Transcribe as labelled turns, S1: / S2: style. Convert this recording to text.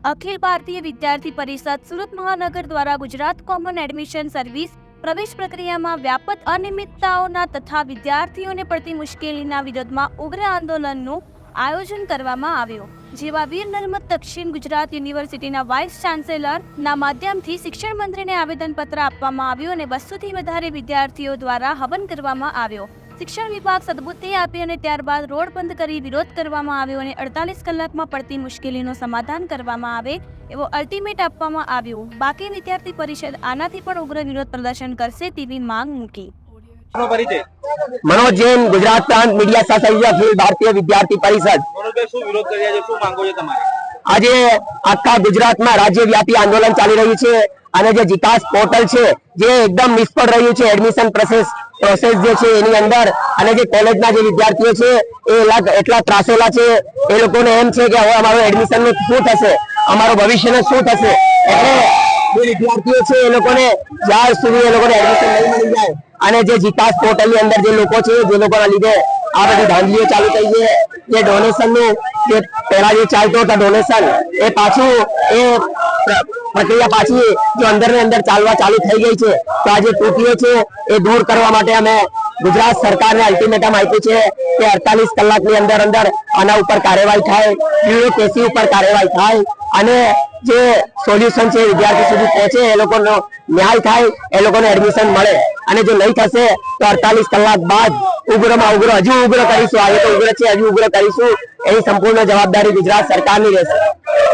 S1: અખિલ ભારતીય વિદ્યાર્થી પરિષદ સુરત મહાનગર દ્વારા ગુજરાત કોમન એડમિશન સર્વિસ પ્રવેશ પ્રક્રિયામાં વ્યાપક અનિયમિતતાઓના તથા વિદ્યાર્થીઓને પડતી મુશ્કેલીના વિરોધમાં ઉગ્ર આંદોલનનું આયોજન કરવામાં આવ્યું, જેવા વીર નર્મદ દક્ષિણ ગુજરાત યુનિવર્સિટીના વાઇસ ચાન્સેલરના માધ્યમથી શિક્ષણ મંત્રીને આવેદનપત્ર આપવામાં આવ્યું અને 200 થી વધારે વિદ્યાર્થીઓ દ્વારા હવન કરવામાં આવ્યો। શિક્ષણ વિભાગ સદબુદ્ધિ આપી અને ત્યારબાદ રોડ બંધ કરી વિરોધ કરવામાં આવ્યો અને 48 કલાકમાં પડતી મુશ્કેલીનું સમાધાન કરવામાં આવે એવો અલ્ટિમેટ આપવામાં આવ્યું। બાકી વિદ્યાર્થી પરિષદ આનાથી પણ ઉગ્ર વિરોધ પ્રદર્શન કરશે તેવી માંગ મૂકી।
S2: मनोज जैन, गुजरात प्रांत मीडिया सहसहयोगी अखिल भारतीय विद्यार्थी परिषद। आज आखा गुजरात में राज्यव्यापी आंदोलन चाली रह्यु छे અને જે જીકાસ પોર્ટલ છે જે એકદમ નિષ્ફળ રહ્યું છે એડમિશન પ્રોસેસ જે છે એની અંદર અને જે કોલેજના જે વિદ્યાર્થીઓ છે એ એટલા ત્રાસેલા છે, એ લોકોને એમ છે કે હવે અમારું એડમિશન નું શું થશે, અમારું ભવિષ્યનું શું થશે। એટલે જે વિદ્યાર્થીઓ છે એ લોકોને જ્યાં સુધી એ લોકોને એડમિશન નહીં મળી જાય અને જે જીકાસ પોર્ટલ ની અંદર જે લોકો છે જે લોકોના લીધે આ બધી ધાંધલીઓ ચાલુ થઈ છે, જે ડોનેશન નું જે પહેલા જે ચાલતો હતો ડોનેશન એ પાછું એ પ્રક્રિયા પાછી જો અંદર ને અંદર ચાલવા ચાલુ થઈ ગઈ છે, તો આ જે ત્રુટિઓ છે એ દૂર કરવા માટે અમે ગુજરાત સરકારને અલ્ટિમેટમ આપ્યું છે કે 48 કલાકની અંદર અંદર આના ઉપર કાર્યવાહી થાય, બ્યુરોક્રેસી ઉપર કાર્યવાહી થાય અને જે સોલ્યુશન છે વિદ્યાર્થી સુધી પહોંચે, એ લોકોનો ન્યાય થાય, એ લોકોને એડમિશન મળે। અને જો નહીં થશે તો 48 કલાક બાદ ઉગ્રમાં ઉગ્ર હજુ ઉગ્ર કરીશું, આજે તો ઉગ્ર છે હજુ ઉગ્ર કરીશું, એની સંપૂર્ણ જવાબદારી ગુજરાત સરકારની રહેશે।